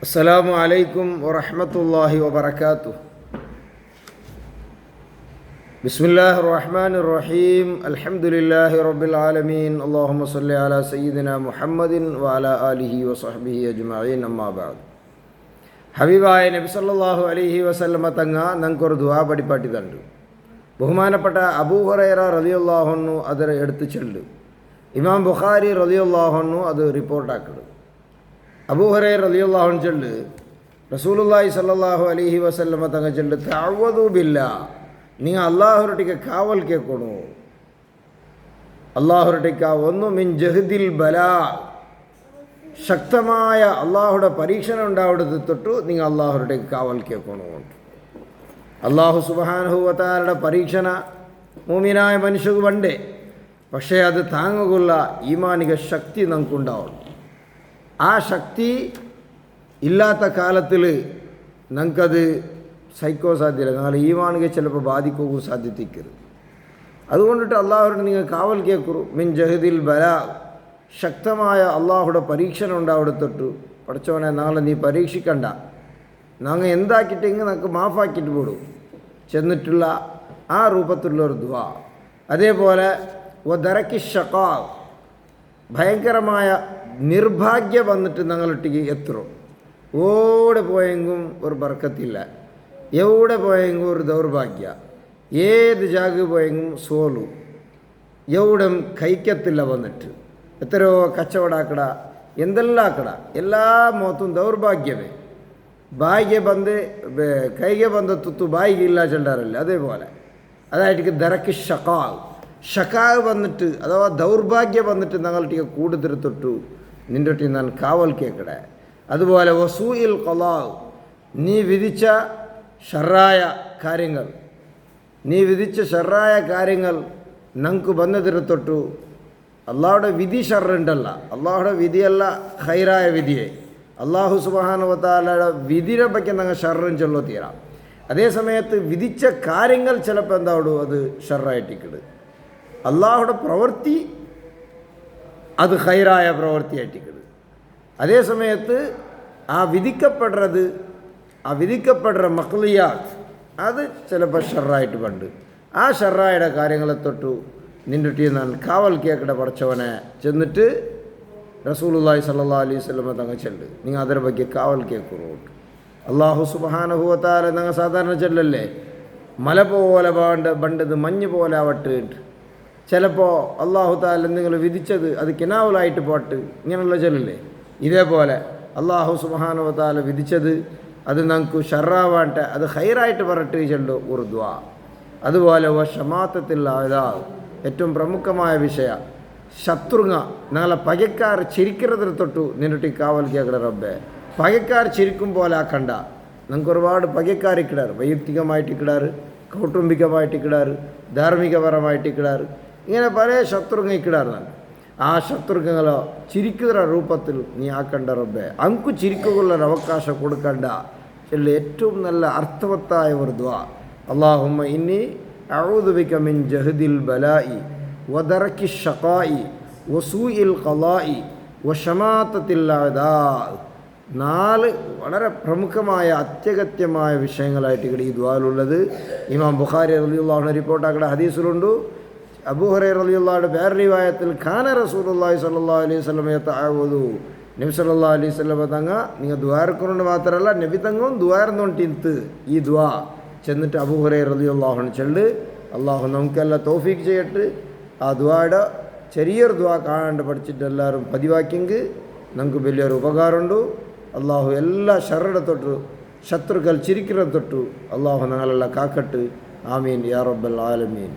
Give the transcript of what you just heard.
അസ്സലാമു അലൈക്കും വറഹ്മത്തുള്ളാഹി വബറകാതുഹു. ബിസ്മില്ലാഹിർ റഹ്മാനിർ റഹീം. അൽഹംദുലില്ലാഹി റബ്ബിൽ ആലമീൻ. അല്ലാഹുമ്മ സ്വല്ലി അലാ സയ്യിദിനാ മുഹമ്മദിൻ വഅലാ ആലിഹി വസഹ്ബിഹി അജ്മഈൻ. അമ്മാ ബഅദ്. ഹബീബായ നബി സല്ലല്ലാഹു അലൈഹി വസല്ലമ തങ്ങ നമുക്കൊരു ദുആ പഠിപ്പാട്ടി തന്നു. ബഹുമാനപ്പെട്ട അബൂ ഹുറൈറ റളിയല്ലാഹു അൻഹു അത് എടുത്തു ചൊല്ലു. ഇമാം ബുഖാരി റളിയല്ലാഹു അൻഹു അത് റിപ്പോർട്ടാക്കുന്നു. അബൂ ഹുറൈറ റളിയല്ലാഹു അൻഹു ചൊല്ലു, റസൂലുള്ളാഹി സ്വല്ലല്ലാഹു അലൈഹി വസല്ലമ തങ്ങ ചൊല്ലു, തഅവ്വദു ബില്ലാഹ്, നിങ്ങൾ അള്ളാഹുരട്ടിക്ക് കാവൽ കേൾക്കണു. അള്ളാഹുരട്ടിക്ക ഒന്ന് മിൻ ജഹദിൽ ബലാ, ശക്തമായ അള്ളാഹുടെ പരീക്ഷണം ഉണ്ടാവിടത്ത് തൊട്ട് നിങ്ങൾ അള്ളാഹുരട്ടിക്ക് കാവൽ കേൾക്കണു. അള്ളാഹു സുബ്ഹാനഹു വ തആലയുടെ പരീക്ഷണ മുഅ്മിനായ മനുഷ്യർക്ക് വേണ്ടേ, പക്ഷേ അത് താങ്ങുകൊള്ള ഈമാനിക ശക്തി നമുക്കുണ്ടാവണം. ആ ശക്തി ഇല്ലാത്ത കാലത്തിൽ നമുക്കത് സഹിക്കോ സാധ്യത, നാളെ ഈമാനിക ചിലപ്പോൾ ബാധിക്കുകയും സാധ്യതയ്ക്കരുത്. അതുകൊണ്ടിട്ട് അള്ളാഹുവിനോട് നിങ്ങൾ കാവൽ കേൾക്കൂ. മിൻ ജഹദിൽ ബലാ, ശക്തമായ അള്ളാഹുടെ പരീക്ഷണം ഉണ്ടാവിടത്തൊട്ടു. പഠിച്ചവനെ നാളെ നീ പരീക്ഷിക്കണ്ട, ഞങ്ങൾ എന്താക്കിയിട്ടെങ്കിൽ നമുക്ക് മാഫാക്കിയിട്ട് പോടും ചെന്നിട്ടുള്ള ആ രൂപത്തിലുള്ളൊരു ദുആ. അതേപോലെ വദറക്കി ഷഖാ, ഭയങ്കരമായ നിർഭാഗ്യം വന്നിട്ട് ഞങ്ങളൊട്ടിക്ക് എത്തും. ഓടെ പോയെങ്കും ഒരു ബർക്കത്തില്ല, എവിടെ പോയെങ്കും ഒരു ദൗർഭാഗ്യ, ഏത് ജാഗ പോയെങ്കും സോലു, എവിടെ കൈക്കത്തില്ല വന്നിട്ട് എത്രയോ കച്ചവടാക്കട എന്തെല്ലാം ആക്കട എല്ലാ മോത്തും ദൗർഭാഗ്യമേ. ഭാഗ്യ ബന്ധ് കൈಗೆ ಬಂದ ತುತ್ತು ಬಾಯಿಗೆ ಇಲ್ಲ ചെല്ലാറില്ല. അതേപോലെ അതായിട്ട് ദറക്കി ഷക്കാവ് വന്നിട്ട് അഥവാ ദൗർഭാഗ്യം വന്നിട്ട് ഞങ്ങളുടെ കൂടുതൽ തൊട്ടു നിൻ്റെ ഒട്ടി ഞാൻ കാവൽ കേൾക്കടേ. അതുപോലെ വസൂഇൽ ഖലാ, നീ വിധിച്ച ഷർറായ കാര്യങ്ങൾ ഞങ്ങൾക്ക് വന്നതിന് തൊട്ടു. അള്ളാഹുടെ വിധി ഷർറുണ്ടല്ല, അള്ളാഹുടെ വിധിയല്ല ഖൈറായ വിധിയെ. അള്ളാഹു സുബ്ഹാനഹു വ തആലയുടെ വിധിയെ പറ്റി ഞങ്ങൾ ഷർറും ചൊല്ലോ തീരാം. അതേ സമയത്ത് വിധിച്ച കാര്യങ്ങൾ ചിലപ്പോൾ എന്താവിടും, അത് ഷർറായിട്ടിക്കിട്. അള്ളാഹുടെ പ്രവൃത്തി അത് ഖൈറായ പ്രവൃത്തിയായിട്ടിക്കിട്. അതേ സമയത്ത് ആ വിധിക്കപ്പെടുന്ന മഖ്ലിയാത്ത് അത് ചിലപ്പോൾ ഷർറായിട്ട് പണ്ട്. ആ ഷർറായുടെ കാര്യങ്ങളെ തൊട്ടു നിൻ്റെ ടീ ഞാൻ കാവൽ കേൾക്കട പഠിച്ചവനെ ചെന്നിട്ട് റസൂലുള്ളാഹി സ്വല്ലല്ലാഹു അലൈഹി വസല്ലം തങ്ങൾ ചെല്ല്, നിങ്ങൾ അതിനെ ಬಗ್ಗೆ കാവൽ കേൾക്കുന്നു. അള്ളാഹു സുബ്ഹാനഹു വ തആല ഞങ്ങൾ സാധാരണ ചെല്ലല്ലേ, മല പോലെ ബണ്ടത് മഞ്ഞ് പോലെ ആവട്ട്. ചിലപ്പോൾ അള്ളാഹു താല നിങ്ങൾ വിധിച്ചത് അത് കിനാവലായിട്ട് പോട്ട്, ഇങ്ങനെയുള്ള ചെല്ലില്ലേ. ഇതേപോലെ അള്ളാഹു സുബ്ഹാനഹു വ തആല വിധിച്ചത് അത് നമുക്ക് ഷർറാവാട്ടെ, അത് ഹൈറായിട്ട് പറട്ട് ചെല്ലു ഒരു ദുആ. അതുപോലെ ഷമാത്തത്തിൽ അതാ ഏറ്റവും പ്രമുഖമായ വിഷയ, ശത്രുങ്ങ ഞങ്ങളെ പകക്കാർ ചിരിക്കുന്നതിന് തൊട്ടു നിന്നിട്ട് കാവൽ കേൾക്കട റബ്ബേ. പകക്കാർ ചിരിക്കും പോലെ ആക്കണ്ട. നമുക്ക് ഒരുപാട് പകക്കാരിക്കിടാറ്, വൈയക്തികമായിട്ടിക്കിടാറ്, കൗട്ടുംബികമായിട്ടിക്കിടാറ്, ധാർമ്മികപരമായിട്ടിക്കിടാറ്, ഇങ്ങനെ പല ശത്രുങ്ങ ഇക്കിടാറാണ്. ആ ശത്രുങ്ങളോ ചിരിക്കുന്ന രൂപത്തിൽ നീ ആക്കണ്ട റബ്ബേ. അങ്കു ചിരിക്കുള്ളൊരു അവകാശം കൊടുക്കണ്ട. ഏറ്റവും നല്ല അർത്ഥവത്തായ ഒരു ദുആ. അല്ലാഹുമ്മ ഇന്നി അഊദു ബിക മിൻ ജഹദിൽ ബലാഇ വദറക്കി ഷഖാഇ വസൂഇൽ ഖലാഇ വശമാതത്തിൽ അദാ. 4 വളരെ പ്രമുഖമായ അത്യഗത്യമായ വിഷയങ്ങളായിട്ട് ഇവിടെ ഈ ദുആലുള്ളത്. ഇമാം ബുഖാരി റളിയല്ലാഹു അൻഹു റിപ്പോർട്ടാക്കുന്ന ഹദീസിലുണ്ട്. അബൂ ഹുറൈറ റളിയല്ലാഹു വേറെ റിവായത്തിൽ ഖാന റസൂലുള്ളാഹി സ്വല്ലല്ലാഹു അലൈഹി വസല്ലം യതഅവദു, നബി സല്ലല്ലാഹു അലൈഹി വസല്ലം തങ്ങ നിങ്ങൾ ദുആർക്കുകൊണ്ട് മാത്രമല്ല നബി തങ്ങും ദുആർന്നോണ്ടിന്ത് ഈ ദുആ ചെന്നിട്ട് അബൂ ഹുറൈറ റളിയല്ലാഹു അൻഹു ചൊല്ല്. അള്ളാഹു നമുക്കെല്ലാം തൗഫീഖ് ചെയ്യട്ടെ. ആ ദുആയുടെ ചെറിയൊരു ദുആ കാണാണ്ട് പഠിച്ചിട്ട് എല്ലാവരും പതിവാക്കിയെങ്കിൽ നമുക്ക് വലിയൊരു ഉപകാരമുണ്ട്. അള്ളാഹു എല്ലാ ഷർറിടെ തൊട്ടു, ശത്രുക്കൾ ചിരിക്കുന്ന തൊട്ടു അള്ളാഹു ഞങ്ങളെല്ലാം കാക്കട്ട്. ആമീൻ യാ റബ്ബൽ ആലമീൻ.